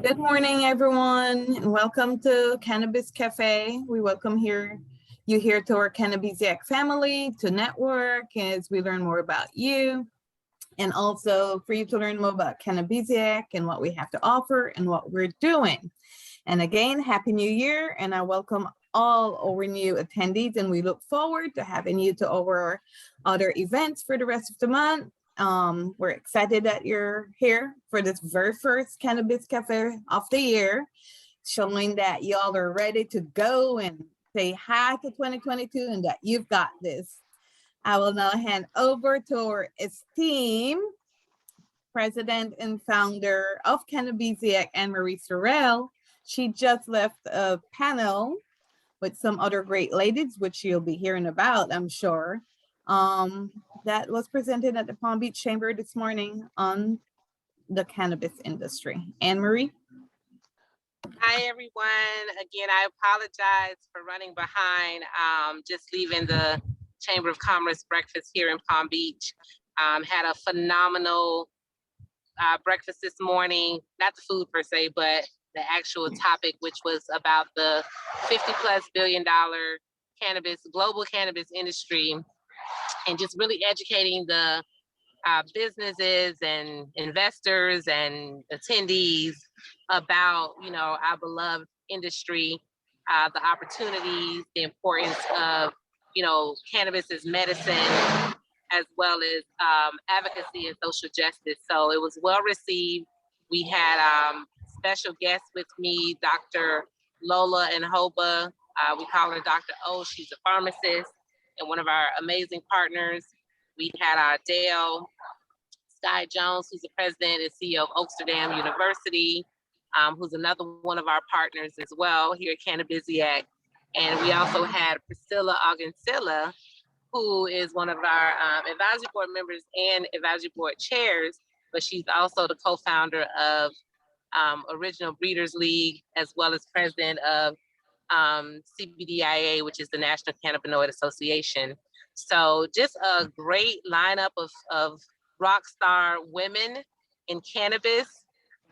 Good morning, everyone, and welcome to Cannabiz Cafe. We welcome you here to our Cannabiziac family to network as we learn more about you, and also for you to learn more about Cannabiziac and what we have to offer and what we're doing. And again, Happy New Year, and I welcome all our new attendees, and we look forward to having you to our other events for the rest of the month. We're excited that you're here for this very first Cannabiz Cafe of the year, showing that y'all are ready to go and say hi to 2022 and that you've got this. I will now hand over to our esteemed president and founder of Cannabiziac, Anne-Marie Sorrell. She just left a panel with some other great ladies, which you'll be hearing about, I'm sure. That was presented at the Palm Beach Chamber this morning on the cannabis industry. Anne-Marie? Hi, everyone. Again, I apologize for running behind, just leaving the Chamber of Commerce breakfast here in Palm Beach. Had a phenomenal breakfast this morning, not the food per se, but the actual topic, which was about the $50+ billion global cannabis industry, and just really educating the businesses and investors and attendees about, our beloved industry, the opportunities, the importance of, cannabis as medicine, as well as advocacy and social justice. So it was well received. We had special guests with me, Dr. Lola Nhoba. We call her Dr. O. She's a pharmacist and one of our amazing partners. We had Dale Sky Jones, who's the president and CEO of Oaksterdam University, who's another one of our partners as well here at Cannabiziac. And we also had Priscilla Agancilla, who is one of our advisory board members and advisory board chairs, but she's also the co-founder of Original Breeders League, as well as president of CBDIA, which is the National Cannabinoid Association. So just a great lineup of rock star women in cannabis.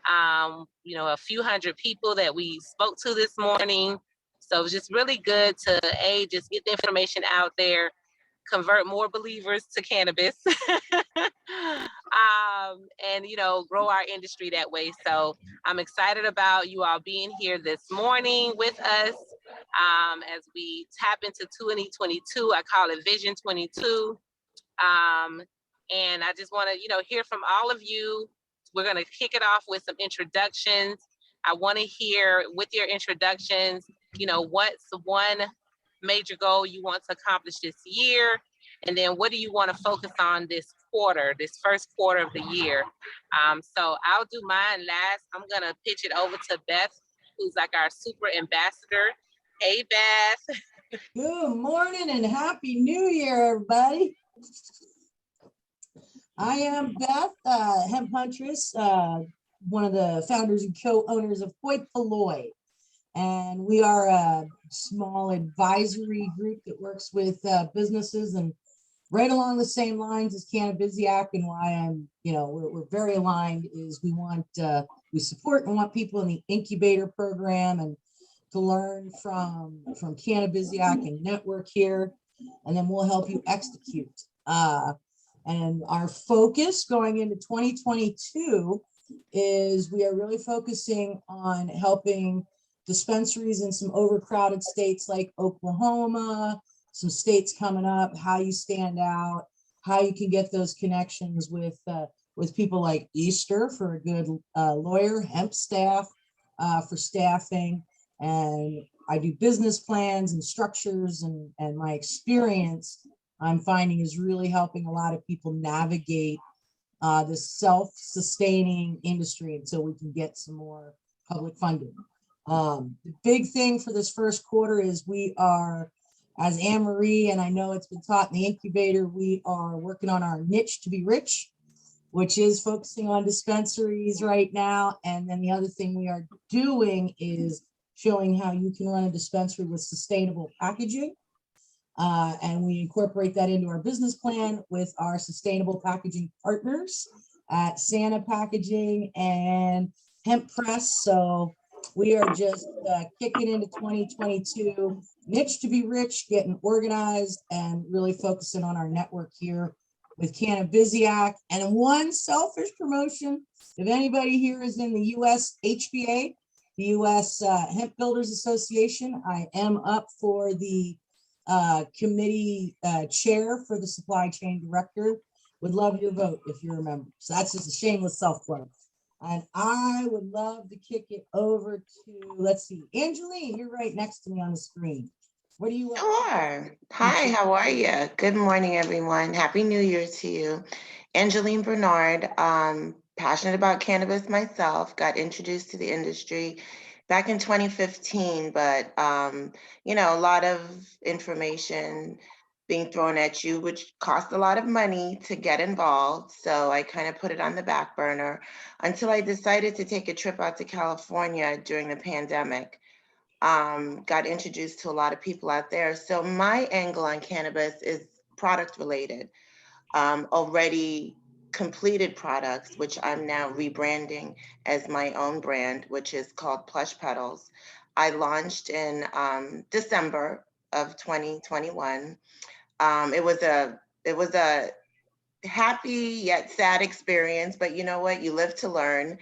A few hundred people that we spoke to this morning. So it was just really good to just get the information out there, convert more believers to cannabis, and grow our industry that way. So I'm excited about you all being here this morning with us as we tap into 2022. I call it Vision 22. And I just want to, hear from all of you. We're going to kick it off with some introductions. I want to hear with your introductions, what's the one major goal you want to accomplish this year? And then what do you want to focus on this first quarter of the year? So I'll do mine last. I'm going to pitch it over to Beth, who's like our super ambassador. Hey, Beth. Good morning and Happy New Year, everybody. I am Beth, hemp huntress, one of the founders and co-owners of Hoyt Palloy. And we are a small advisory group that works with businesses and right along the same lines as Cannabiziac. And why I'm, we're very aligned is we support and want people in the incubator program and to learn from Cannabiziac and network here, and then we'll help you execute. And our focus going into 2022 is we are really focusing on helping dispensaries in some overcrowded states like Oklahoma, some states coming up, how you stand out, how you can get those connections with people like Easter for a good lawyer, hemp staff for staffing. And I do business plans and structures, and my experience I'm finding is really helping a lot of people navigate this self-sustaining industry until we can get some more public funding. The big thing for this first quarter is we are, as Anne-Marie, and I know it's been taught in the incubator, we are working on our niche to be rich, which is focusing on dispensaries right now. And then the other thing we are doing is showing how you can run a dispensary with sustainable packaging. And we incorporate that into our business plan with our sustainable packaging partners at Santa Packaging and hemp press. So we are just kicking into 2022, niche to be rich, getting organized, and really focusing on our network here with Cannabiziac. And one selfish promotion, if anybody here is in the US HBA, the US Hemp Builders Association, I am up for the committee chair for the supply chain director. Would love your vote if you're a member. So that's just a shameless self-plug. And I would love to kick it over to, let's see, Angeline, you're right next to me on the screen. What do you want? Sure. Hi, how are you? Good morning, everyone. Happy New Year to you. Angeline Bernard, passionate about cannabis myself, got introduced to the industry back in 2015, but you know, a lot of information being thrown at you, which cost a lot of money to get involved. So I kind of put it on the back burner until I decided to take a trip out to California during the pandemic. Got introduced to a lot of people out there. So my angle on cannabis is product related. Already completed products, which I'm now rebranding as my own brand, which is called Plush Petals. I launched in December of 2021. It was a happy yet sad experience, but you know what? You live to learn.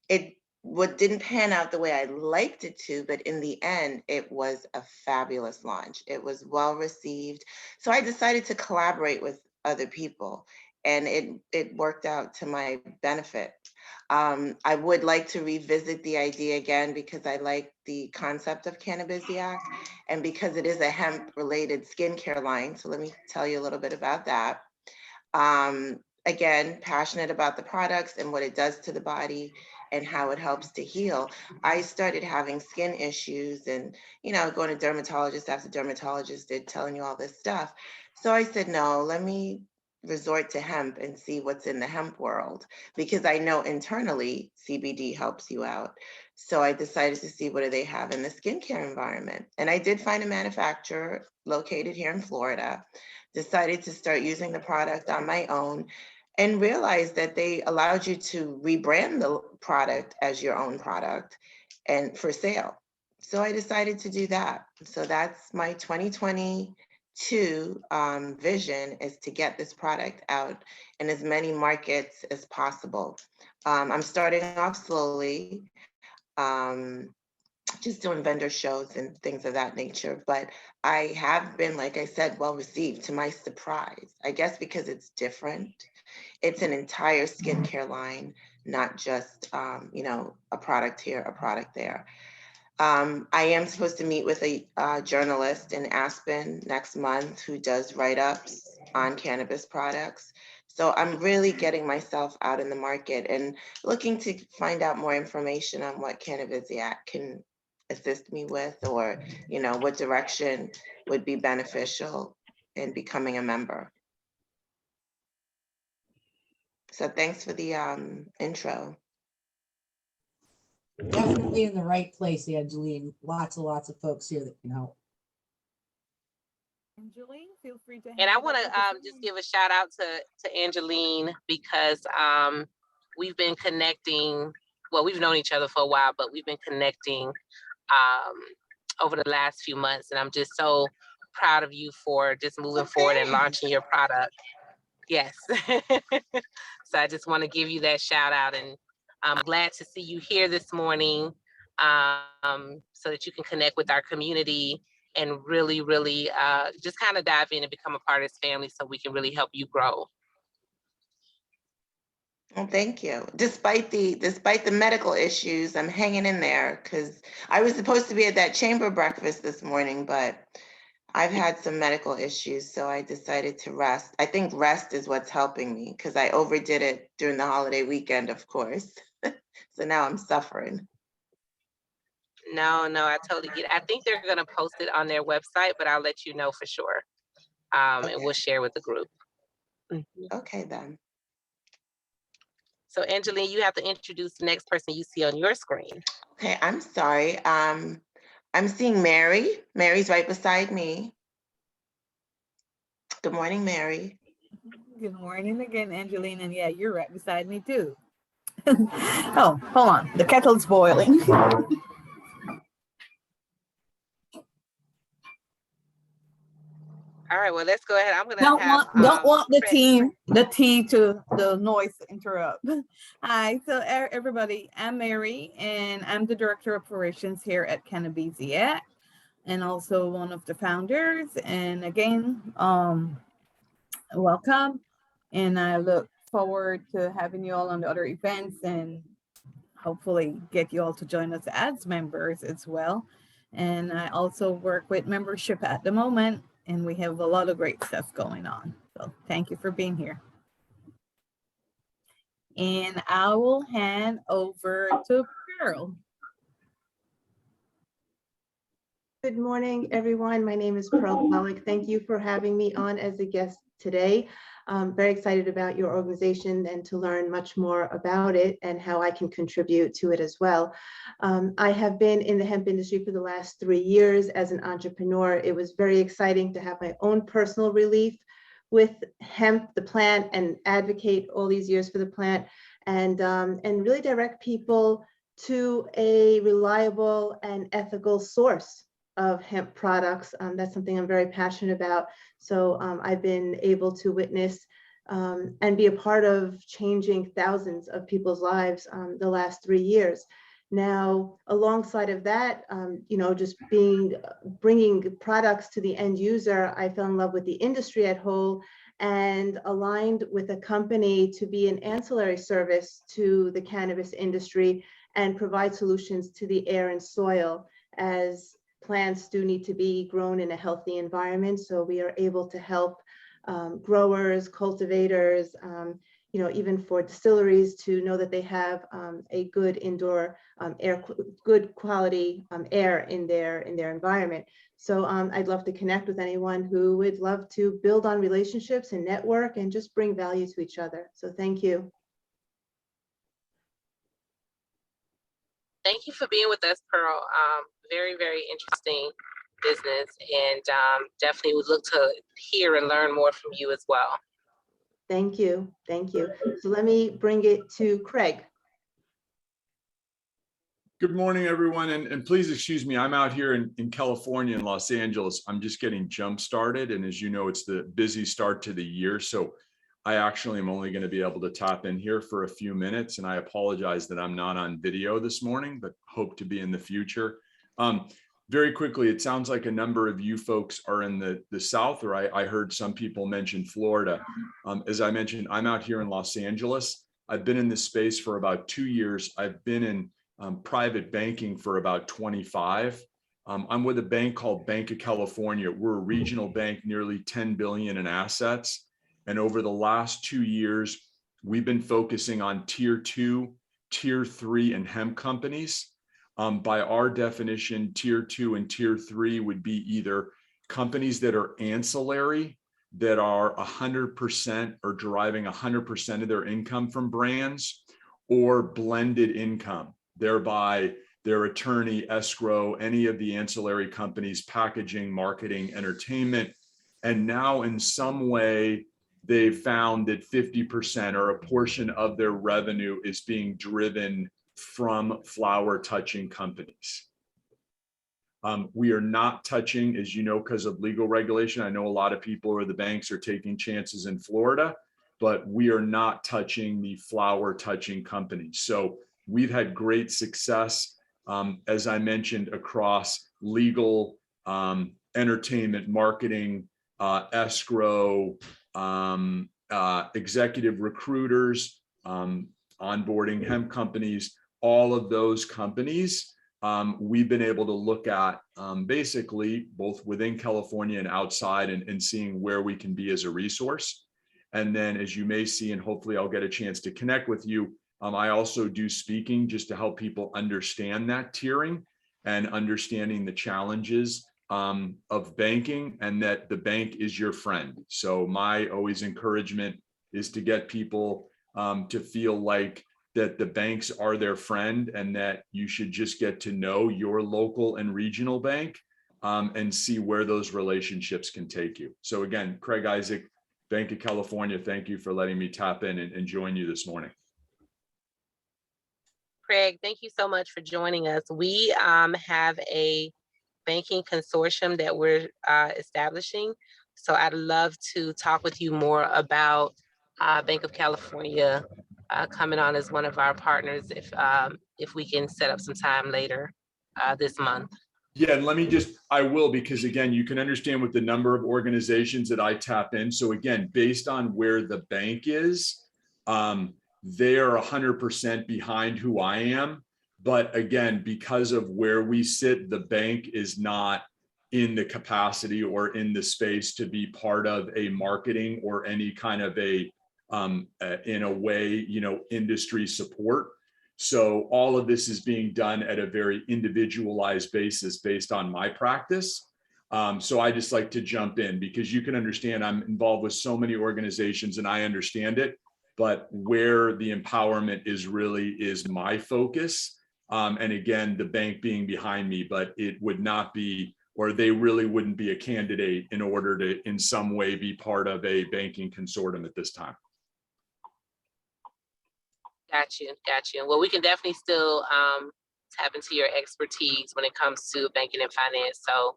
It what didn't pan out the way I liked it to, but in the end, it was a fabulous launch. It was well received. So I decided to collaborate with other people, and it worked out to my benefit. I would like to revisit the idea again because I like the concept of Cannabiziac, and because it is a hemp-related skincare line. So let me tell you a little bit about that. Again, passionate about the products and what it does to the body and how it helps to heal. I started having skin issues and, you know, going to dermatologist after dermatologist did telling you all this stuff. So I said, no, let me resort to hemp and see what's in the hemp world, because I know internally CBD helps you out. So I decided to see what do they have in the skincare environment. And I did find a manufacturer located here in Florida, decided to start using the product on my own, and realized that they allowed you to rebrand the product as your own product and for sale. So I decided to do that. So that's my 2022 vision, is to get this product out in as many markets as possible. I'm starting off slowly, just doing vendor shows and things of that nature. But I have been, like I said, well received to my surprise, I guess because it's different. It's an entire skincare line, not just, you know, a product here, a product there. I am supposed to meet with a journalist in Aspen next month who does write-ups on cannabis products. So I'm really getting myself out in the market and looking to find out more information on what Cannabiziac can assist me with, or, you know, what direction would be beneficial in becoming a member. So thanks for the intro. Definitely in the right place, Angeline. Lots of folks here that can help. Angeline, feel free to. And I want to just give a shout out to Angeline, because we've been connecting. Well, we've known each other for a while, but we've been connecting over the last few months. And I'm just so proud of you for just moving forward and launching your product. Yes. So I just want to give you that shout out, and I'm glad to see you here this morning, so that you can connect with our community and really, really just kind of dive in and become a part of this family so we can really help you grow. Well, thank you. Despite the medical issues, I'm hanging in there because I was supposed to be at that chamber breakfast this morning, but I've had some medical issues, so I decided to rest. I think rest is what's helping me because I overdid it during the holiday weekend, of course. So now I'm suffering. No, I totally get it. I think they're going to post it on their website, but I'll let you know for sure. Okay. And we'll share with the group. Okay, then. So Angeline, you have to introduce the next person you see on your screen. Okay, I'm sorry. I'm seeing Mary. Mary's right beside me. Good morning, Mary. Good morning again, Angeline. And yeah, you're right beside me too. Oh, hold on. The kettle's boiling. All right, well, let's go ahead. I'm gonna Don't have want the Craig. tea to the noise to interrupt. Hi, so everybody, I'm Mary, and I'm the director of operations here at Cannabiz Cafe, and also one of the founders. And again, welcome, and I look forward to having you all on the other events and hopefully get you all to join us as members as well. And I also work with membership at the moment, and we have a lot of great stuff going on. So thank you for being here. And I will hand over to Pearl. Good morning, everyone. My name is Pearl Pollack. Thank you for having me on as a guest today. I'm very excited about your organization and to learn much more about it and how I can contribute to it as well. I have been in the hemp industry for the last 3 years as an entrepreneur. It was very exciting to have my own personal relief with hemp, the plant, and advocate all these years for the plant and really direct people to a reliable and ethical source of hemp products. That's something I'm very passionate about. So I've been able to witness and be a part of changing thousands of people's lives the last 3 years. Now, alongside of that, just bringing products to the end user, I fell in love with the industry at whole and aligned with a company to be an ancillary service to the cannabis industry and provide solutions to the air and soil, as plants do need to be grown in a healthy environment. So we are able to help growers, cultivators, even for distilleries to know that they have a good indoor air, good quality air in their environment. So I'd love to connect with anyone who would love to build on relationships and network and just bring value to each other. So thank you. Thank you for being with us, Pearl. Very, very interesting business, and definitely would look to hear and learn more from you as well. Thank you. Thank you. So let me bring it to Craig. Good morning, everyone. And please excuse me, I'm out here in California, in Los Angeles. I'm just getting jump started. And as you know, it's the busy start to the year. So I actually am only going to be able to tap in here for a few minutes. And I apologize that I'm not on video this morning, but hope to be in the future. Very quickly, it sounds like a number of you folks are in the South, or I heard some people mention Florida. As I mentioned, I'm out here in Los Angeles. I've been in this space for about 2 years. I've been in private banking for about 25. I'm with a bank called Bank of California. We're a regional bank, nearly 10 billion in assets. And over the last 2 years, we've been focusing on tier 2, tier 3, and hemp companies. By our definition, tier 2 and tier 3 would be either companies that are ancillary, that are 100% or deriving 100% of their income from brands, or blended income, thereby their attorney, escrow, any of the ancillary companies, packaging, marketing, entertainment. And now in some way, they've found that 50% or a portion of their revenue is being driven from flower touching companies. We are not touching, as you know, because of legal regulation. I know a lot of people or the banks are taking chances in Florida, but we are not touching the flower touching companies. So we've had great success, as I mentioned, across legal, entertainment, marketing, escrow, executive recruiters, onboarding hemp companies, all of those companies. We've been able to look at basically both within California and outside and seeing where we can be as a resource. And then as you may see, and hopefully I'll get a chance to connect with you, I also do speaking just to help people understand that tiering and understanding the challenges of banking, and that the bank is your friend. So my always encouragement is to get people to feel like that the banks are their friend, and that you should just get to know your local and regional bank and see where those relationships can take you. So again, Craig Isaac, Bank of California, thank you for letting me tap in and join you this morning. Craig, thank you so much for joining us. We have a banking consortium that we're establishing. So I'd love to talk with you more about Bank of California coming on as one of our partners if we can set up some time later this month. Yeah, and I will, because again, you can understand with the number of organizations that I tap in. So again, based on where the bank is, they are 100% behind who I am. But again, because of where we sit, the bank is not in the capacity or in the space to be part of a marketing or any kind of in a way, industry support. So all of this is being done at a very individualized basis based on my practice. So I just like to jump in because you can understand I'm involved with so many organizations and I understand it, but where the empowerment is really is my focus. And again, the bank being behind me, but it would not be, or they really wouldn't be a candidate in order to in some way be part of a banking consortium at this time. Got you. Well, we can definitely still tap into your expertise when it comes to banking and finance. So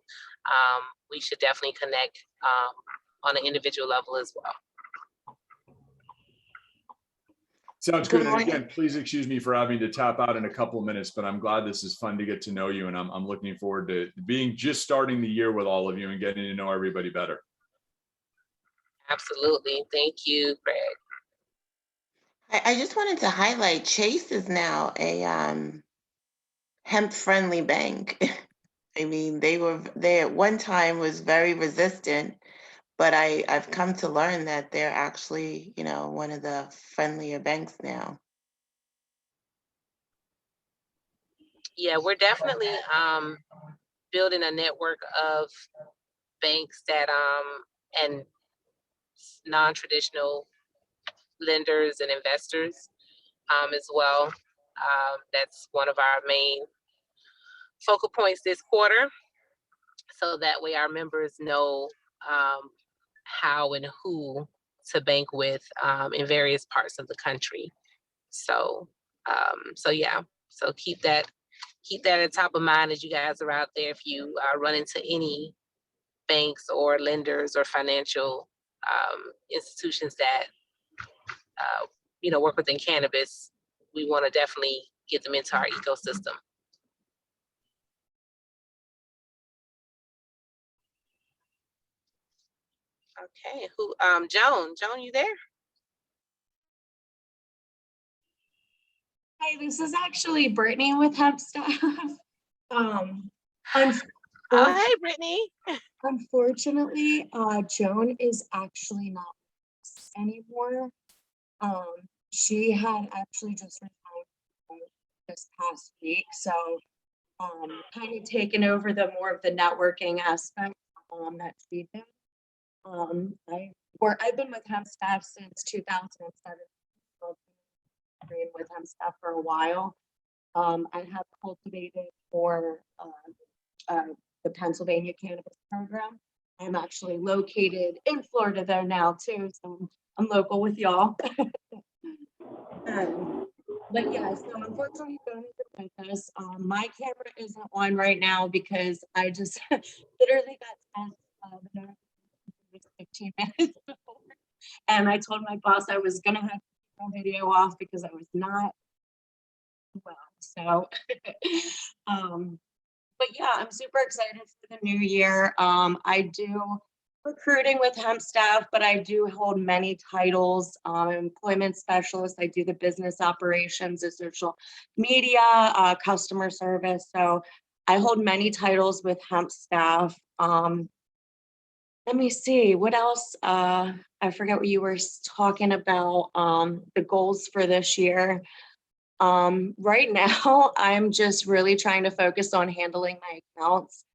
we should definitely connect on an individual level as well. Sounds good. And again, please excuse me for having to tap out in a couple of minutes, but I'm glad this is fun to get to know you. And I'm looking forward to starting the year with all of you and getting to know everybody better. Absolutely. Thank you, Greg. I just wanted to highlight Chase is now a hemp-friendly bank. I mean, they at one time was very resistant, but I've come to learn that they're actually, one of the friendlier banks now. Yeah, we're definitely building a network of banks that and non-traditional lenders and investors as well. That's one of our main focal points this quarter. So that way our members know how and who to bank with in various parts of the country. So yeah, so keep that at top of mind as you guys are out there. If you run into any banks or lenders or financial institutions that work within cannabis, we want to definitely get them into our ecosystem. Okay, Joan, you there? Hi, this is actually Brittany with Hemp Stuff. Hi, Brittany. Unfortunately, Joan is actually not with us anymore. She had actually just retired this past week, so kind of taken over more of the networking aspect that she did. I've been with Hemp Staff since 2007. Been with Hemp Staff for a while. I have cultivated for the Pennsylvania Cannabis Program. I'm actually located in Florida there now too, so I'm local with y'all. But yeah, so unfortunately, Joan isn't with us. My camera isn't on right now because I just literally got sent 15 minutes before, and I told my boss I was gonna have to keep my video off because I was not well. So, but yeah, I'm super excited for the new year. I do recruiting with Hemp Staff, but I do hold many titles. Employment specialist. I do the business operations, the social media, customer service. So I hold many titles with Hemp Staff. Let me see what else. I forget what you were talking about. The goals for this year. Right now, I'm just really trying to focus on handling my accounts.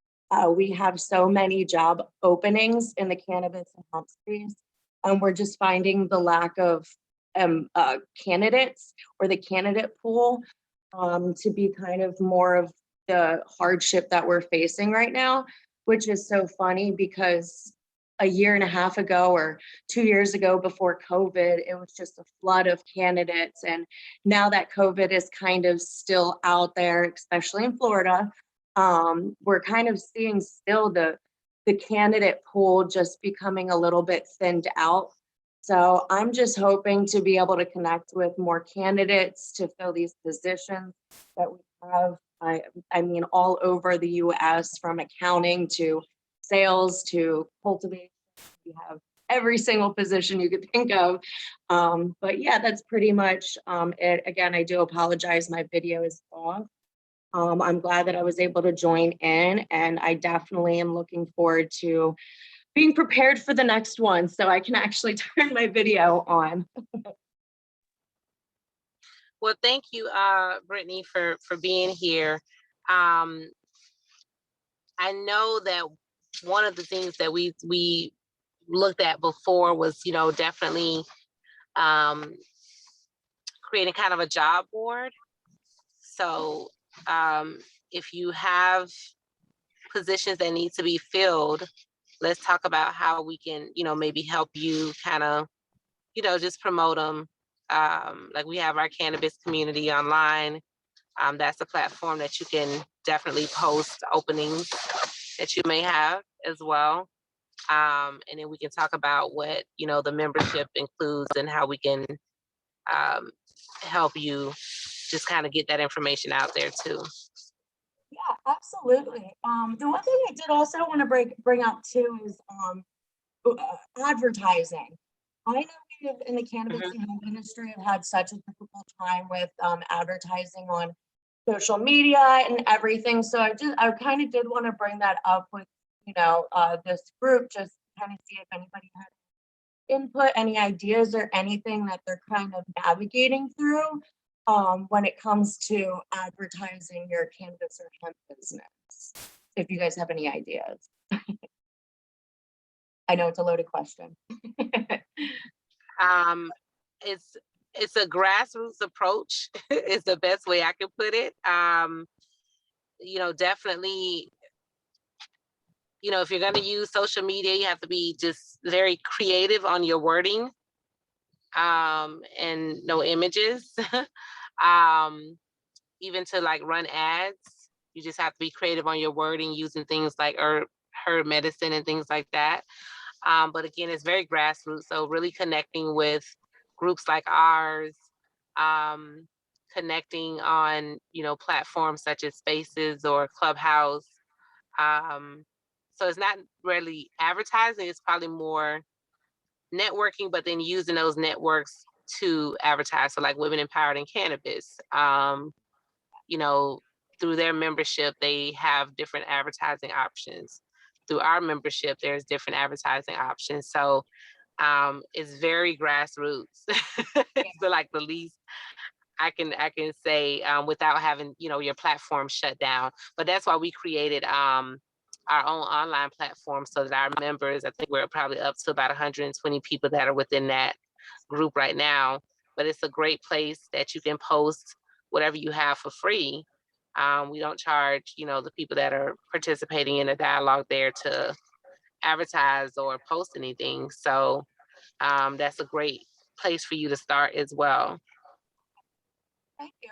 We have so many job openings in the cannabis and hemp space, and we're just finding the lack of candidates or the candidate pool to be kind of more of the hardship that we're facing right now, which is so funny because a year and a half ago or 2 years ago before COVID, it was just a flood of candidates. And now that COVID is kind of still out there, especially in Florida, we're kind of seeing still the candidate pool just becoming a little bit thinned out. So I'm just hoping to be able to connect with more candidates to fill these positions that we have. I mean, all over the US, from accounting to sales to cultivation. We have every single position you could think of. But yeah, that's pretty much it. Again, I do apologize, my video is off. I'm glad that I was able to join in, and I definitely am looking forward to being prepared for the next one so I can actually turn my video on. Well, thank you, Brittany, for being here. I know that one of the things that we looked at before was, you know, definitely creating kind of a job board. So if you have positions that need to be filled, let's talk about how we can, you know, maybe help you kind of, you know, just promote them. Like we have our cannabis community online. That's a platform that you can definitely post openings that you may have as well. And then we can talk about what, you know, the membership includes and how we can help you just kind of get that information out there too. Yeah, absolutely. The one thing I did also want to bring up too is advertising. I know we have, in the cannabis and hemp industry, have had such a difficult time with advertising on social media and everything. So I kind of did want to bring that up with, you know, this group, just kind of see if anybody had input, any ideas or anything that they're kind of navigating through when it comes to advertising your cannabis or hemp business. If you guys have any ideas. I know it's a loaded question. It's a grassroots approach is the best way I can put it. You know, definitely, you know, if you're going to use social media, you have to be just very creative on your wording and no images. Even to like run ads, you just have to be creative on your wording using things like herb medicine and things like that. But again, it's very grassroots. So really connecting with groups like ours, connecting on, you know, platforms such as Spaces or Clubhouse. So it's not really advertising, it's probably more networking, but then using those networks to advertise. So like Women Empowered in Cannabis, you know, through their membership, they have different advertising options. Through our membership, there's different advertising options. So it's very grassroots. So like the least I can say without having, you know, your platform shut down. But that's why we created our own online platform so that our members, I think we're probably up to about 120 people that are within that group right now. But it's a great place that you can post whatever you have for free. We don't charge, you know, the people that are participating in a dialogue there to advertise or post anything. So that's a great place for you to start as well. Thank you.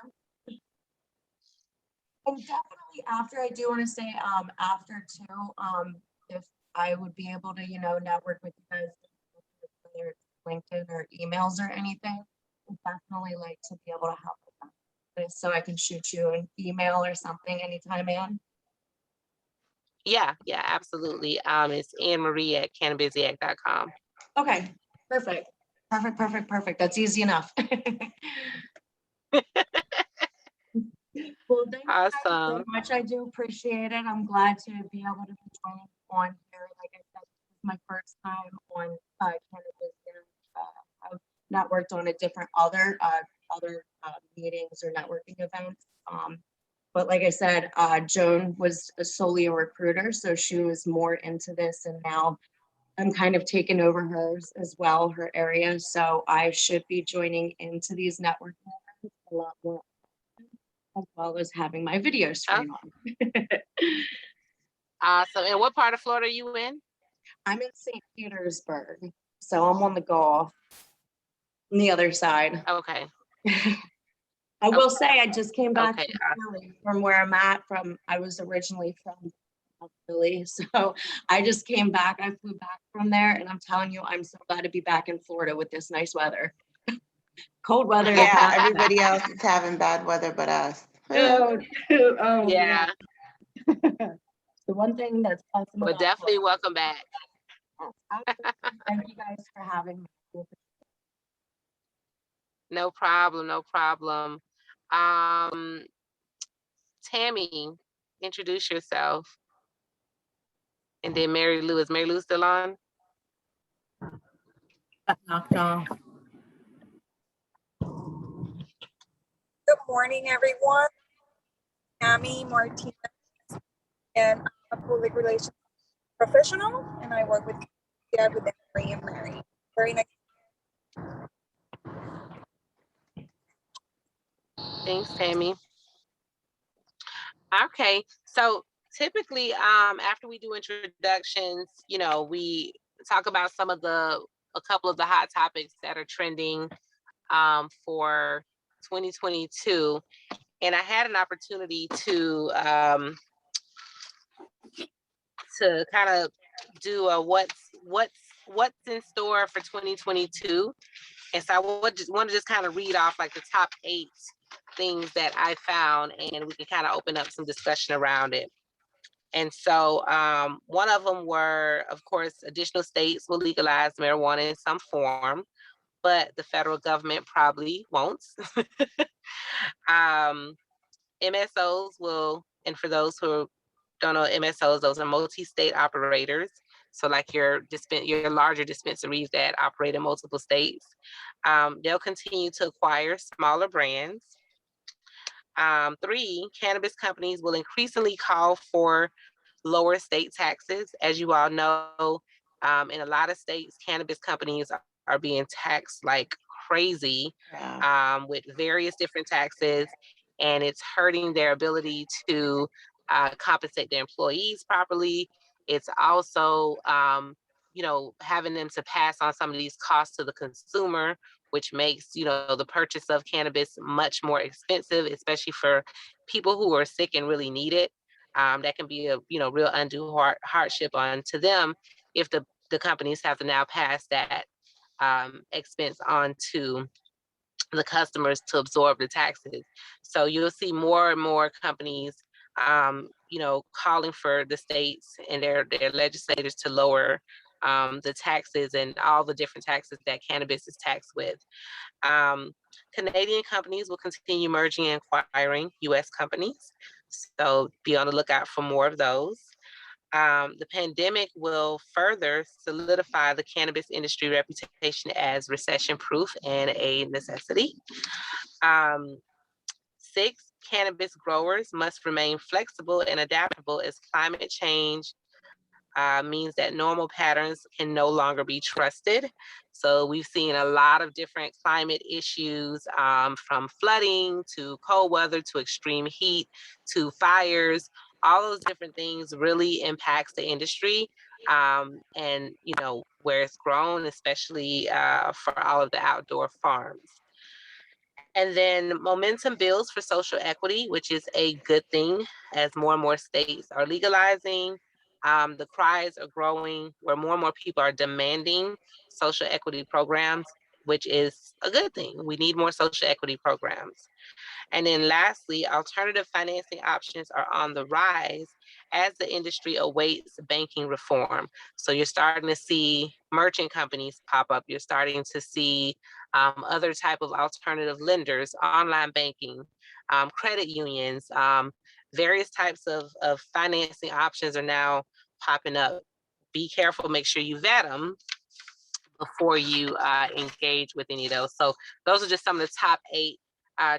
And definitely after, I do want to say after too, if I would be able to, you know, network with you guys, whether it's LinkedIn or emails or anything, I'd definitely like to be able to help with that. So I can shoot you an email or something anytime, Ann. Yeah, absolutely. It's Anne-Marie at cannabiziac.com. Okay, perfect. That's easy enough. Well, thank you guys so Awesome. much. I do appreciate it. I'm glad to be able to be joining on here. Like I said, this is my first time on Cannabiz. I've networked on a different other meetings or networking events. But like I said, Joan was solely a recruiter, so she was more into this, and now I'm kind of taking over hers as well, her area. So I should be joining into these networking events a lot more, as well as having my videos stream on. Awesome. And what part of Florida are you in? I'm in St. Petersburg, so I'm on the Gulf, on the other side. Okay. I will say I just came back Okay. from Philly, from where I'm at. I was originally from Philly, so I just came back. I flew back from there, and I'm telling you, I'm so glad to be back in Florida with this nice weather. Cold weather. Yeah, everybody else is having bad weather but us. Oh, oh Yeah, The one thing that's awesome but about definitely Florida. welcome back. Absolutely. Thank you guys for having me. No problem, no problem. Tammy, introduce yourself. And then Mary Lou, is Mary Lou still on? Knocked off. Good morning, everyone. Amy Martinez, and I'm a public relations professional, and I work with Mary and Mary. Very nice. Thanks, Tammy. Okay, so typically, after we do introductions, we talk about a couple of the hot topics that are trending for 2022. And I had an opportunity to kind of do a what's in store for 2022. And so I want to just kind of read off like the top 8 things that I found, and we can kind of open up some discussion around it. And so one of them were, of course, additional states will legalize marijuana in some form, but the federal government probably won't. MSOs will, and for those who don't know MSOs, those are multi-state operators. So like your larger dispensaries that operate in multiple states, they'll continue to acquire smaller brands. 3, cannabis companies will increasingly call for lower state taxes. As you all know, in a lot of states, cannabis companies are being taxed like crazy, with various different taxes, and it's hurting their ability to compensate their employees properly. It's also, having them to pass on some of these costs to the consumer, which makes, the purchase of cannabis much more expensive, especially for people who are sick and really need it. That can be a, real undue hardship on to them if the companies have to now pass that expense on to the customers to absorb the taxes. So you'll see more and more companies, calling for the states and their legislators to lower the taxes and all the different taxes that cannabis is taxed with. Canadian companies will continue merging and acquiring U.S. companies. So be on the lookout for more of those. The pandemic will further solidify the cannabis industry reputation as recession-proof and a necessity. 6, cannabis growers must remain flexible and adaptable as climate change means that normal patterns can no longer be trusted. So we've seen a lot of different climate issues, from flooding to cold weather to extreme heat to fires. All those different things really impacts the industry, and where it's grown, especially for all of the outdoor farms. And then momentum builds for social equity, which is a good thing as more and more states are legalizing. The cries are growing where more and more people are demanding social equity programs, which is a good thing. We need more social equity programs. And then lastly, alternative financing options are on the rise as the industry awaits banking reform. So you're starting to see merchant companies pop up. You're starting to see other type of alternative lenders, online banking, credit unions, various types of financing options are now popping up. Be careful, make sure you vet them before you engage with any of those. So those are just some of the top 8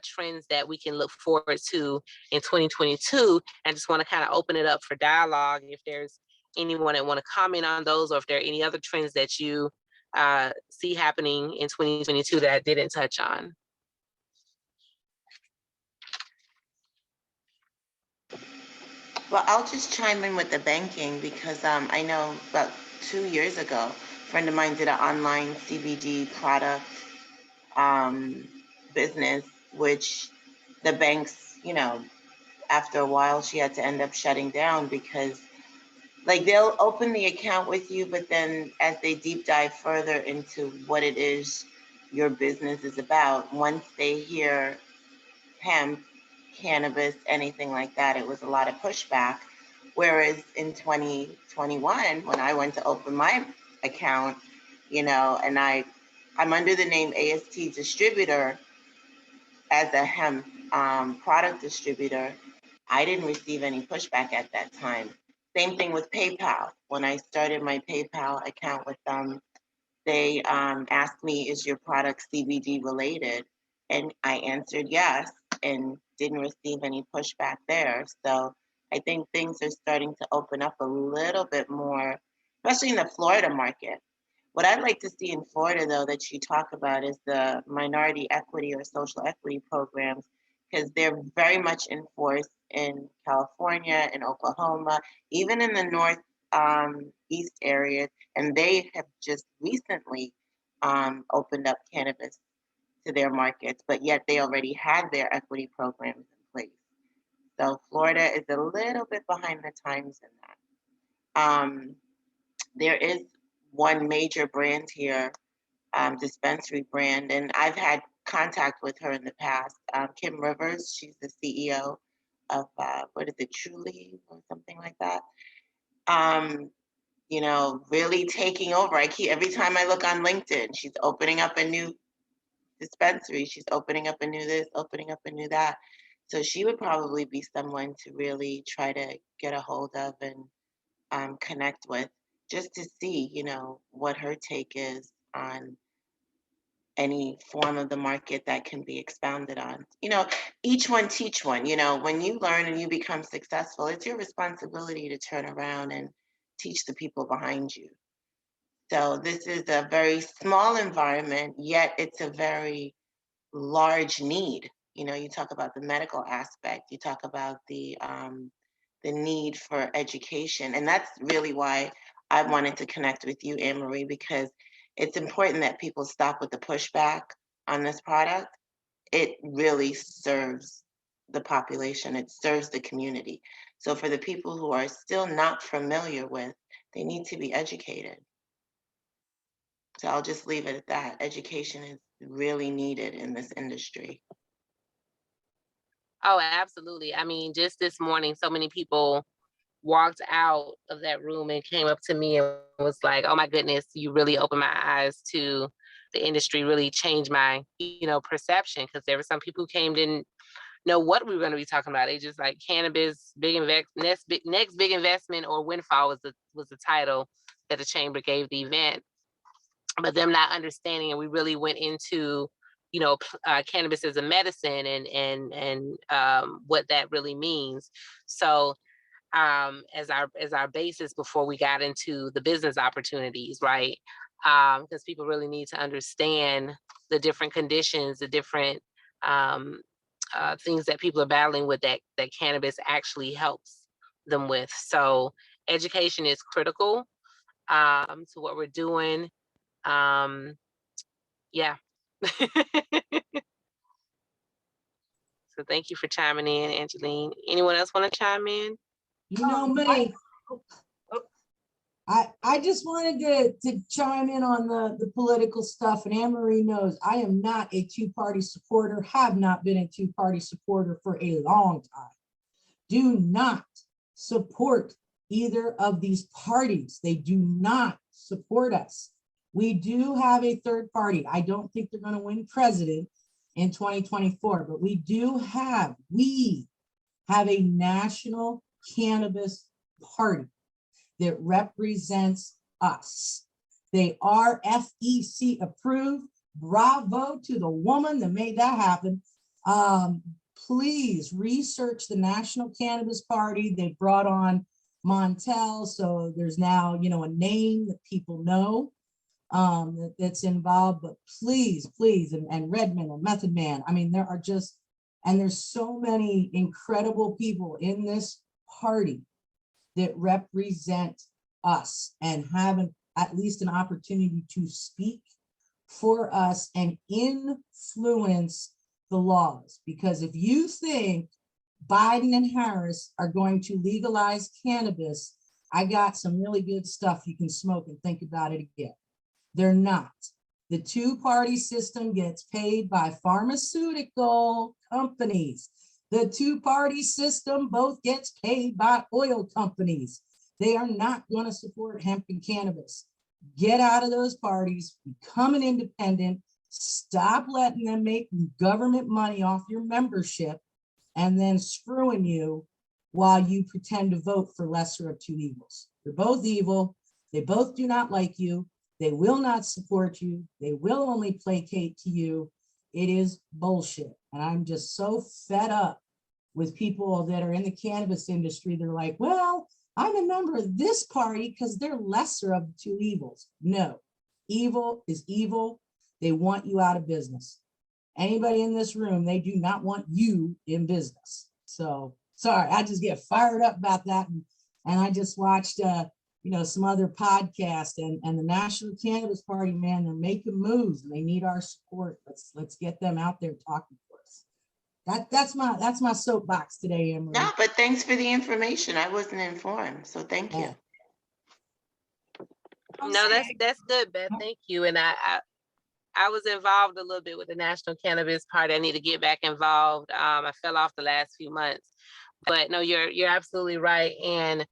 trends that we can look forward to in 2022, and just want to kind of open it up for dialogue. If there's anyone that want to comment on those, or if there are any other trends that you see happening in 2022 that I didn't touch on. Well, I'll just chime in with the banking because I know about 2 years ago. A friend of mine did an online CBD product business, which the banks, you know, after a while, she had to end up shutting down because like they'll open the account with you, but then as they deep dive further into what it is your business is about, once they hear hemp, cannabis, anything like that, it was a lot of pushback. Whereas in 2021, when I went to open my account, you know, and I'm under the name AST Distributor as a hemp product distributor, I didn't receive any pushback at that time. Same thing with PayPal. When I started my PayPal account with them, they asked me, is your product CBD related? And I answered yes, and didn't receive any pushback there. So I think things are starting to open up a little bit more, especially in the Florida market. What I'd like to see in Florida, though, that you talk about is the minority equity or social equity programs, because they're very much enforced in California and Oklahoma, even in the north east areas, and they have just recently opened up cannabis to their markets, but yet they already had their equity programs in place. So Florida is a little bit behind the times in that. There is one major brand here, dispensary brand, and I've had contact with her in the past. Kim Rivers, she's the CEO of what is it, Truly or something like that. You know, really taking over. Every time I look on LinkedIn, she's opening up a new dispensary. She's opening up a new this, opening up a new that. So she would probably be someone to really try to get a hold of and connect with, just to see, you know, what her take is on any form of the market that can be expounded on. You know, each one teach one. You know, when you learn and you become successful, it's your responsibility to turn around and teach the people behind you. So this is a very small environment, yet it's a very large need. You know, you talk about the medical aspect, you talk about the need for education, and that's really why I wanted to connect with you, Anne Marie, because it's important that people stop with the pushback on this product. It really serves the population, it serves the community. So for the people who are still not familiar with, they need to be educated. So I'll just leave it at that. Education is really needed in this industry. Oh, absolutely. I mean, just this morning, so many people walked out of that room and came up to me and was like, oh my goodness, you really opened my eyes to the industry, really changed my, you know, perception. Because there were some people who came, didn't know what we were going to be talking about. They just like cannabis, next big investment, or windfall was the title that the chamber gave the event. But them not understanding, and we really went into, you know, cannabis as a medicine and what that really means. So as our basis before we got into the business opportunities, right? Because people really need to understand the different conditions, the different things that people are battling with that cannabis actually helps them with. So education is critical to what we're doing. Yeah. So thank you for chiming in, Angeline. Anyone else want to chime in? You know me. I just wanted to chime in on the political stuff, and Anne Marie knows I am not a two-party supporter, have not been a two-party supporter for a long time. Do not support either of these parties. They do not support us. We do have a third party. I don't think they're going to win president in 2024, but we have a national cannabis party that represents us. They are FEC approved. Bravo to the woman that made that happen. Please research the National Cannabis Party. They brought on Montel, so there's now, you know, a name that people know that's involved. But please, and Redmond and Method Man. I mean, there are just, and there's so many incredible people in this party that represent us and have an at least an opportunity to speak for us and influence the laws. Because if you think Biden and Harris are going to legalize cannabis, I got some really good stuff you can smoke and think about it again. They're not. The two-party system gets paid by pharmaceutical companies. The two-party system both gets paid by oil companies. They are not going to support hemp and cannabis. Get out of those parties, become an independent, stop letting them make government money off your membership and then screwing you while you pretend to vote for lesser of two evils. They're both evil. They both do not like you. They will not support you. They will only placate to you. It is bullshit. And I'm just so fed up with people that are in the cannabis industry. They're like, well, I'm a member of this party because they're lesser of the two evils. No, evil is evil. They want you out of business. Anybody in this room, they do not want you in business. So sorry, I just get fired up about that. And I just watched, some other podcast and the National Cannabis Party, man, they're making moves and they need our support. Let's get them out there talking for us. That's my soapbox today, Emily. No, but thanks for the information. I wasn't informed, so thank you. No, that's good, Beth. Thank you. And I was involved a little bit with the National Cannabis Party. I need to get back involved. I fell off the last few months, but no, you're absolutely right. And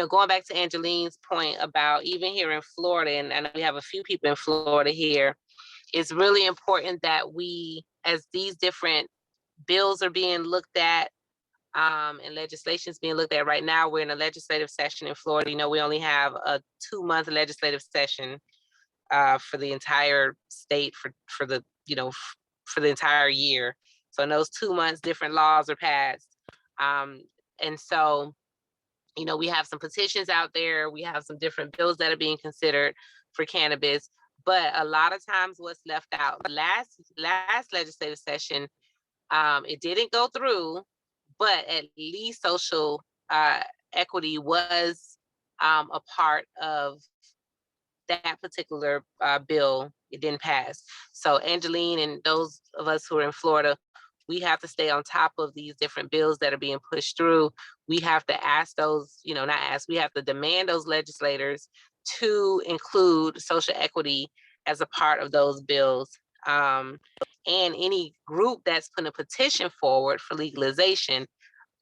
going back to Angeline's point about even here in Florida, and I know we have a few people in Florida here, it's really important that we, as these different bills are being looked at, and legislation is being looked at right now, we're in a legislative session in Florida. We only have a 2-month legislative session for the entire state for the entire year. So in those 2 months, different laws are passed. And so, we have some petitions out there. We have some different bills that are being considered for cannabis, but a lot of times what's left out, last legislative session, it didn't go through, but at least social equity was a part of that particular bill. It didn't pass. So Angeline and those of us who are in Florida, we have to stay on top of these different bills that are being pushed through. We have to ask those, we have to demand those legislators to include social equity as a part of those bills. And any group that's putting a petition forward for legalization,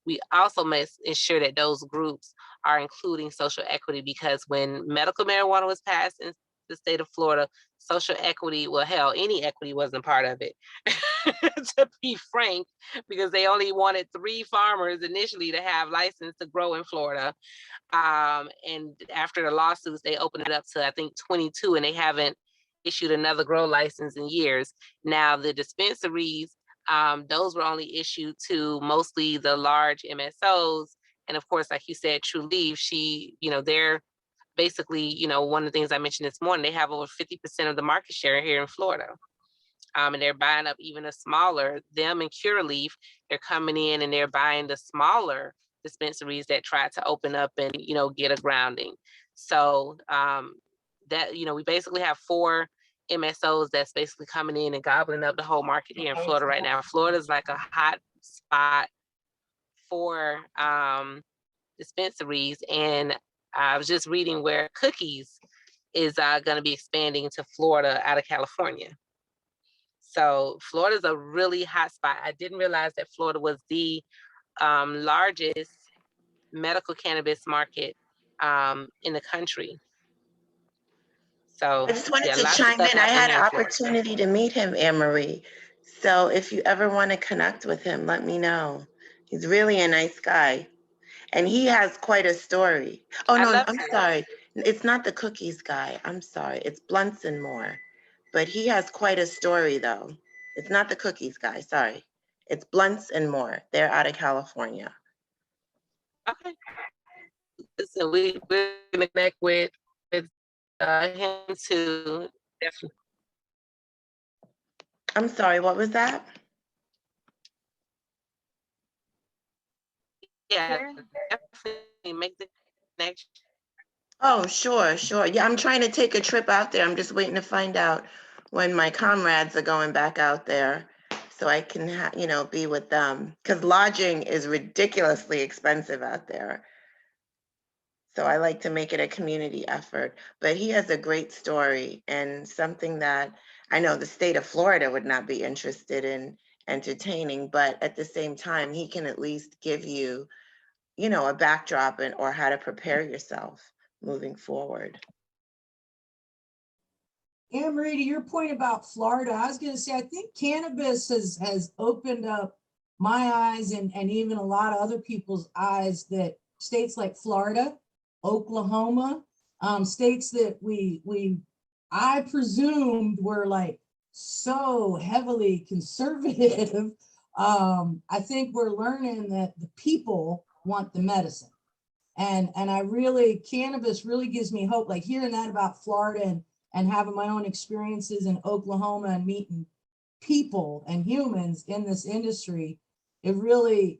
we also must ensure that those groups are including social equity, because when medical marijuana was passed in the state of Florida, social equity, well, hell, any equity wasn't part of it, to be frank, because they only wanted 3 farmers initially to have license to grow in Florida. And after the lawsuits, they opened it up to, I think, 22, and they haven't issued another grow license in years. Now, the dispensaries, those were only issued to mostly the large MSOs. And of course, like you said, True Leaf, they're basically, one of the things I mentioned this morning, they have over 50% of the market share here in Florida. And they're buying up even a smaller, them and Cure Leaf, they're coming in and they're buying the smaller dispensaries that tried to open up and, get a grounding. So that, we basically have 4 MSOs that's basically coming in and gobbling up the whole market here in Florida right now. Florida's like a hot spot for dispensaries. And I was just reading where Cookies is going to be expanding to Florida out of California. So Florida's a really hot spot. I didn't realize that Florida was the largest medical cannabis market in the country. So I just wanted to chime in. I had an opportunity to meet him, Anne-Marie. So if you ever want to connect with him, let me know. He's really a nice guy. And he has quite a story. Oh, no, I'm sorry. It's not the Cookies guy. I'm sorry. It's Blunts and More. But he has quite a story, though. It's not the Cookies guy. Sorry. It's Blunts and More. They're out of California. Okay. So we're going to connect with him too. Definitely. I'm sorry, what was that? Yeah, definitely make the connection. Oh, sure, sure. Yeah, I'm trying to take a trip out there. I'm just waiting to find out when my comrades are going back out there so I can, be with them. Because lodging is ridiculously expensive out there. So I like to make it a community effort. But he has a great story and something that I know the state of Florida would not be interested in entertaining, but at the same time, he can at least give you, a backdrop or how to prepare yourself moving forward. Anne Marie, to your point about Florida, I was going to say, I think cannabis has opened up my eyes and even a lot of other people's eyes that states like Florida, Oklahoma, states that I presumed were like so heavily conservative. I think we're learning that the people want the medicine. And cannabis really gives me hope, like hearing that about Florida and having my own experiences in Oklahoma and meeting people and humans in this industry. It really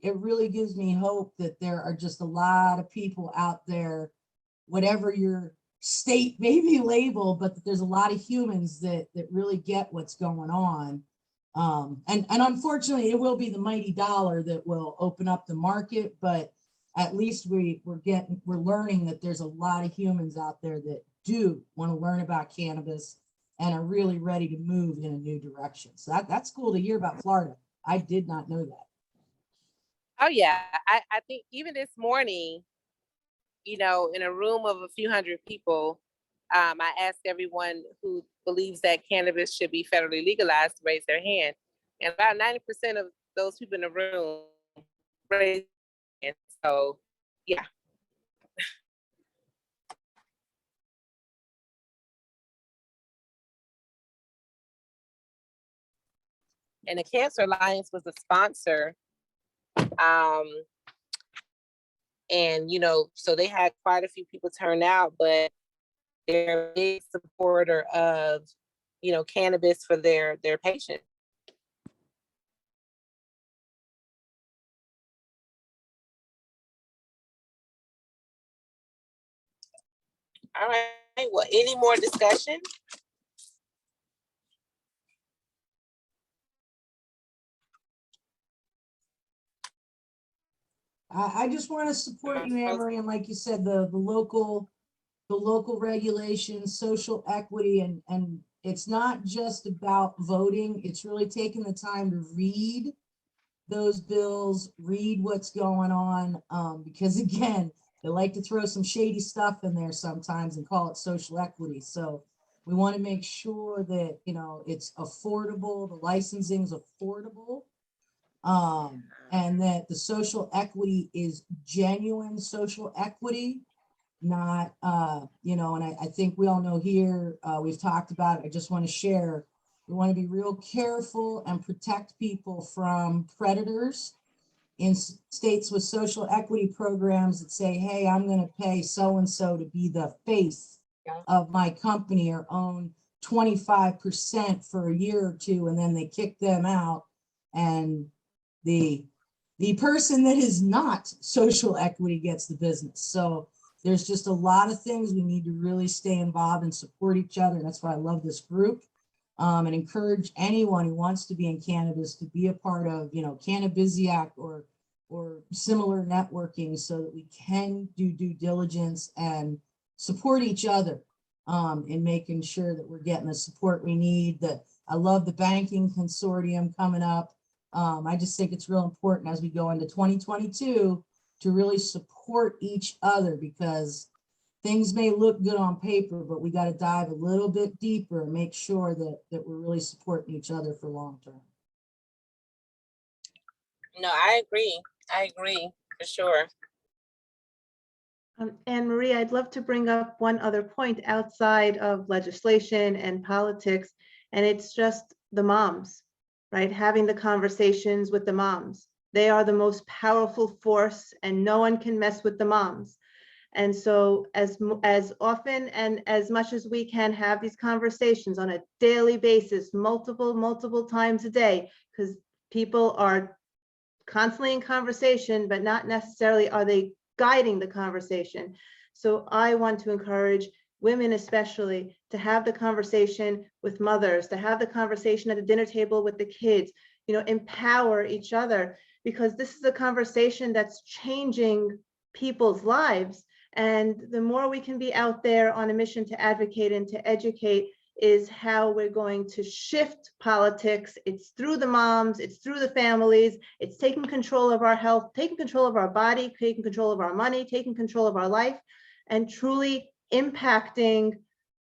gives me hope that there are just a lot of people out there, whatever your state may be labeled, but that there's a lot of humans that really get what's going on. And unfortunately, it will be the mighty dollar that will open up the market, but at least we're learning that there's a lot of humans out there that do want to learn about cannabis and are really ready to move in a new direction. So that's cool to hear about Florida. I did not know that. Oh yeah, I think even this morning, in a room of a few hundred people, I asked everyone who believes that cannabis should be federally legalized to raise their hand. And about 90% of those people in the room raised their hand. So yeah. And the Cancer Alliance was a sponsor. And, so they had quite a few people turn out, but they're a big supporter of, cannabis for their patients. All right, well, any more discussion? I just want to support you, Anne Marie, and like you said, the local regulations, social equity, and it's not just about voting. It's really taking the time to read those bills, read what's going on, because again, they like to throw some shady stuff in there sometimes and call it social equity. So we want to make sure that it's affordable, the licensing is affordable, and that the social equity is genuine social equity, not and I think we all know here, we've talked about it. I just want to share, we want to be real careful and protect people from predators in states with social equity programs that say, hey, I'm going to pay so-and-so to be the face of my company or own 25% for a year or two, and then they kick them out, and the person that is not social equity gets the business. So there's just a lot of things we need to really stay involved and support each other. And that's why I love this group, and encourage anyone who wants to be in cannabis to be a part of, Cannabiziac or similar networking, so that we can do due diligence and support each other in making sure that we're getting the support we need. That I love the banking consortium coming up. I just think it's real important as we go into 2022 to really support each other, because things may look good on paper, but we got to dive a little bit deeper and make sure that we're really supporting each other for long term. No, I agree for sure. Anne Marie, I'd love to bring up one other point outside of legislation and politics, and it's just the moms, right? Having the conversations with the moms. They are the most powerful force, and no one can mess with the moms. And so as often and as much as we can have these conversations on a daily basis, multiple times a day, because people are constantly in conversation, but not necessarily are they guiding the conversation. So I want to encourage women especially to have the conversation with mothers, to have the conversation at the dinner table with the kids, empower each other, because this is a conversation that's changing people's lives. And the more we can be out there on a mission to advocate and to educate is how we're going to shift politics. It's through the moms, it's through the families, it's taking control of our health, taking control of our body, taking control of our money, taking control of our life, and truly impacting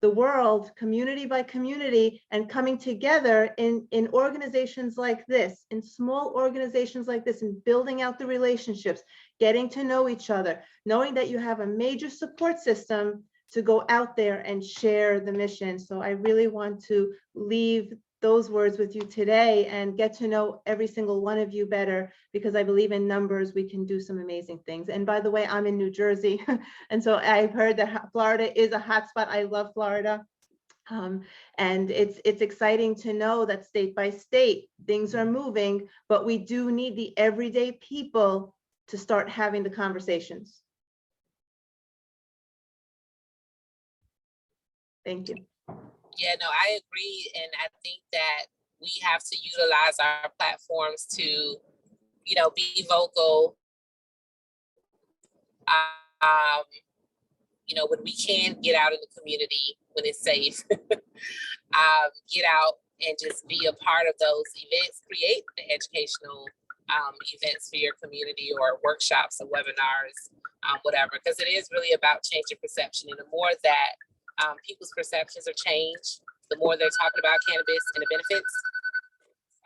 the world community by community, and coming together in organizations like this, in small organizations like this, and building out the relationships, getting to know each other, knowing that you have a major support system to go out there and share the mission. So I really want to leave those words with you today and get to know every single one of you better, because I believe in numbers, we can do some amazing things. And by the way, I'm in New Jersey. And so I've heard that Florida is a hotspot. I love Florida. And it's exciting to know that state by state, things are moving, but we do need the everyday people to start having the conversations. Thank you. Yeah, no, I agree. And I think that we have to utilize our platforms to, be vocal. When we can get out in the community, when it's safe, get out and just be a part of those events, create the educational events for your community, or workshops or webinars, whatever, because it is really about changing perception. And the more that people's perceptions are changed, the more they're talking about cannabis and the benefits.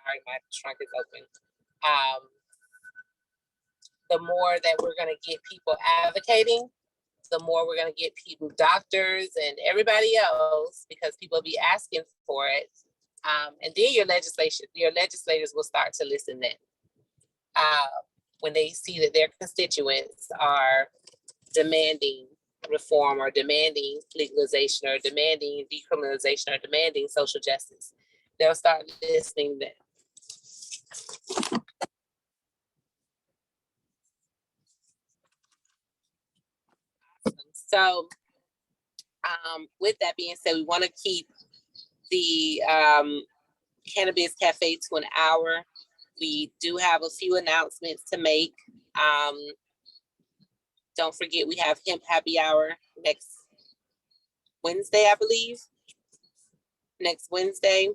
Sorry, my trunk is open. The more that we're going to get people advocating, the more we're going to get people, doctors and everybody else, because people will be asking for it. And then your legislators will start to listen then. When they see that their constituents are demanding reform, or demanding legalization, or demanding decriminalization, or demanding social justice, they'll start listening then. So with that being said, we want to keep the Cannabiz Cafe to an hour. We do have a few announcements to make. Don't forget, we have Hemp Happy Hour next Wednesday, I believe. Next Wednesday.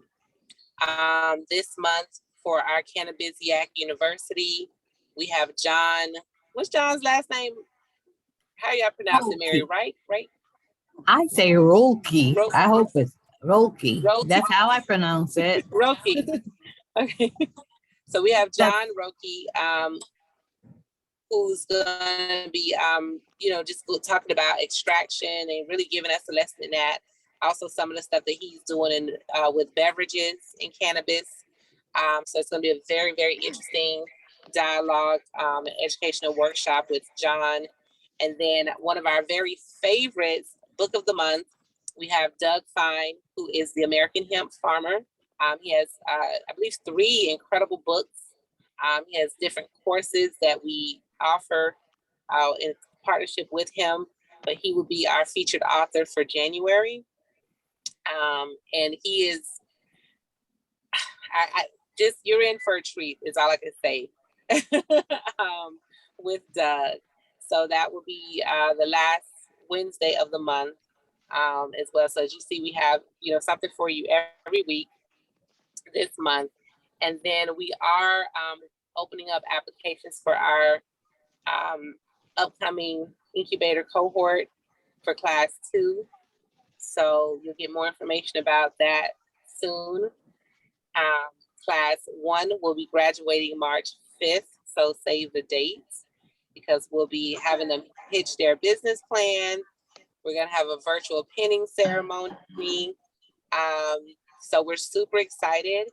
This month for our Cannabiz University, we have John. What's John's last name? How y'all pronounce it, Mary? Right? I say Rolke. Rolke. I hope it's Rolke. Rolke. That's how I pronounce it. Rolke. Okay. So we have John Rolke, who's going to be, just talking about extraction and really giving us a lesson in that. Also, some of the stuff that he's doing with beverages and cannabis. So it's going to be a very, very interesting dialogue, and educational workshop with John. And then one of our very favorites, book of the month, we have Doug Fine, who is the American Hemp Farmer. He has, I believe, 3 incredible books. He has different courses that we offer in partnership with him, but he will be our featured author for January. And he is, you're in for a treat, is all I can say, with Doug. So that will be the last Wednesday of the month as well. So as you see, we have, something for you every week this month. And then we are opening up applications for our upcoming incubator cohort for class 2. So you'll get more information about that soon. Class 1 will be graduating March 5th. So save the dates, because we'll be having them pitch their business plan. We're going to have a virtual pinning ceremony. So we're super excited.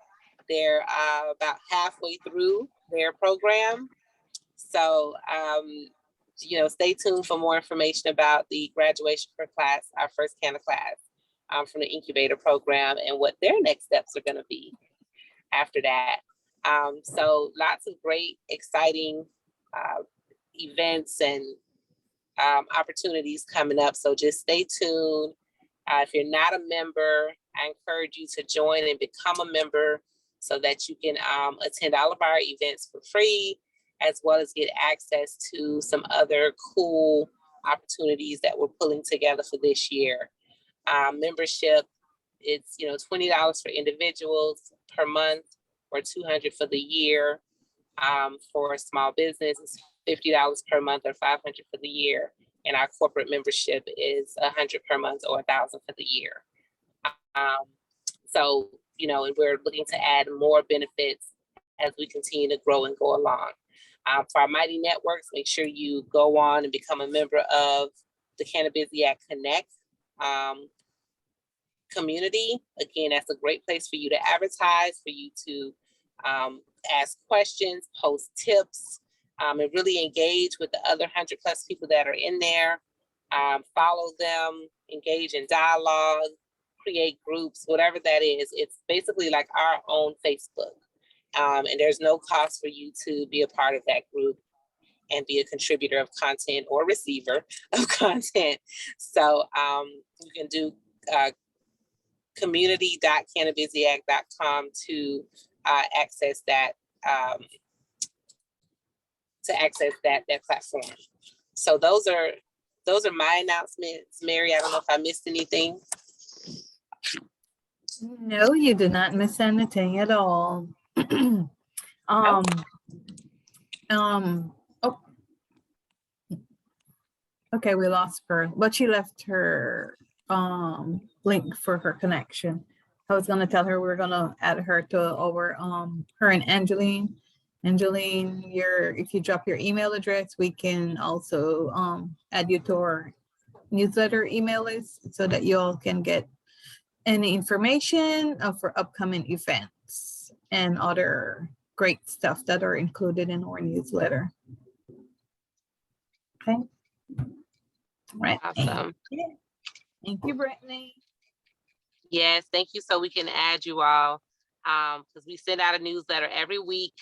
They're about halfway through their program. So, stay tuned for more information about the graduation for class, our first Canna class from the incubator program, and what their next steps are going to be after that. So lots of great, exciting events and opportunities coming up. So just stay tuned. If you're not a member, I encourage you to join and become a member so that you can attend all of our events for free, as well as get access to some other cool opportunities that we're pulling together for this year. Membership, it's $20 for individuals per month, or $200 for the year. For a small business, it's $50 per month, or $500 for the year. And our corporate membership is $100 per month, or $1,000 for the year. So, and we're looking to add more benefits as we continue to grow and go along. For our Mighty Networks, make sure you go on and become a member of the Cannabiziac Connect community. Again, that's a great place for you to advertise, for you to ask questions, post tips, and really engage with the other 100+ people that are in there. Follow them, engage in dialogue, create groups, whatever that is. It's basically like our own Facebook. And there's no cost for you to be a part of that group and be a contributor of content or receiver of content. So you can do community.cannabiziac.com to access that platform. So those are my announcements. Mary, I don't know if I missed anything. No, you did not miss anything at all. Oh, okay, we lost her, but she left her link for her connection. I was gonna tell her we're gonna add her to her and Angeline. Angeline, if you drop your email address, we can also add you to our newsletter email list so that you all can get any information for upcoming events and other great stuff that are included in our newsletter. Okay. Right. Awesome. Thank you, Brittany. Yes, thank you. So we can add you all because we send out a newsletter every week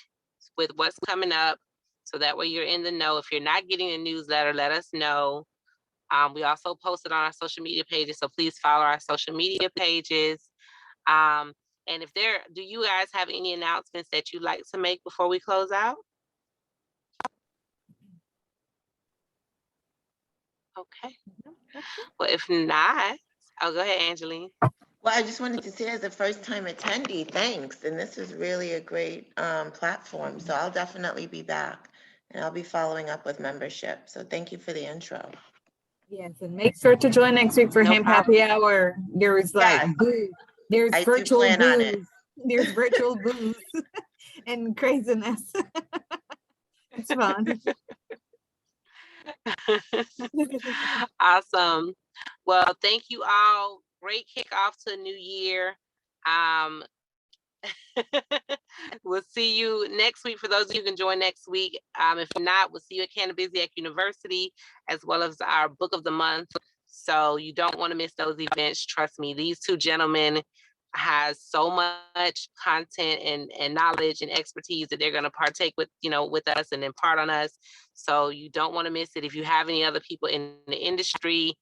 with what's coming up. So that way you're in the know. If you're not getting a newsletter, let us know. We also post it on our social media pages. So please follow our social media pages. And do you guys have any announcements that you'd like to make before we close out? Okay. Well, if not, I'll go ahead, Angeline. Well, I just wanted to say, as a first-time attendee, thanks. And this is really a great platform. So I'll definitely be back, and I'll be following up with membership. So thank you for the intro. Yes, and make sure to join next week for No Hemp problem. Happy Hour. There's booze. There's I do virtual plan on booze. it. There's virtual booze and craziness. It's fun. Awesome. Well, thank you all. Great kickoff to a new year. We'll see you next week. For those of you who can join next week. If not, we'll see you at Cannabiziac University, as well as our book of the month. So you don't want to miss those events. Trust me, these two gentlemen has so much content and knowledge and expertise that they're going to partake with us and impart on us. So you don't want to miss it. If you have any other people in the industry,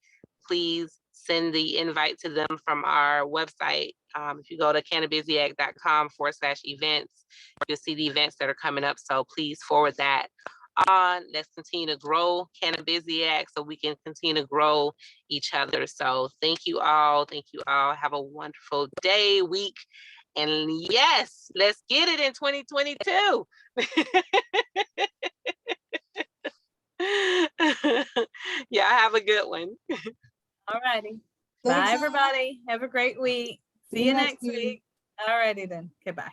please send the invite to them from our website. If you go to cannabiziac.com/events, you'll see the events that are coming up. So please forward that on. Let's continue to grow Cannabiziac so we can continue to grow each other. So thank you all. Thank you all. Have a wonderful day, week. And yes, let's get it in 2022. Yeah, have a good one. All righty. Thanks, Bye, everybody. Have a great week. See you next week. All righty then. Okay, bye.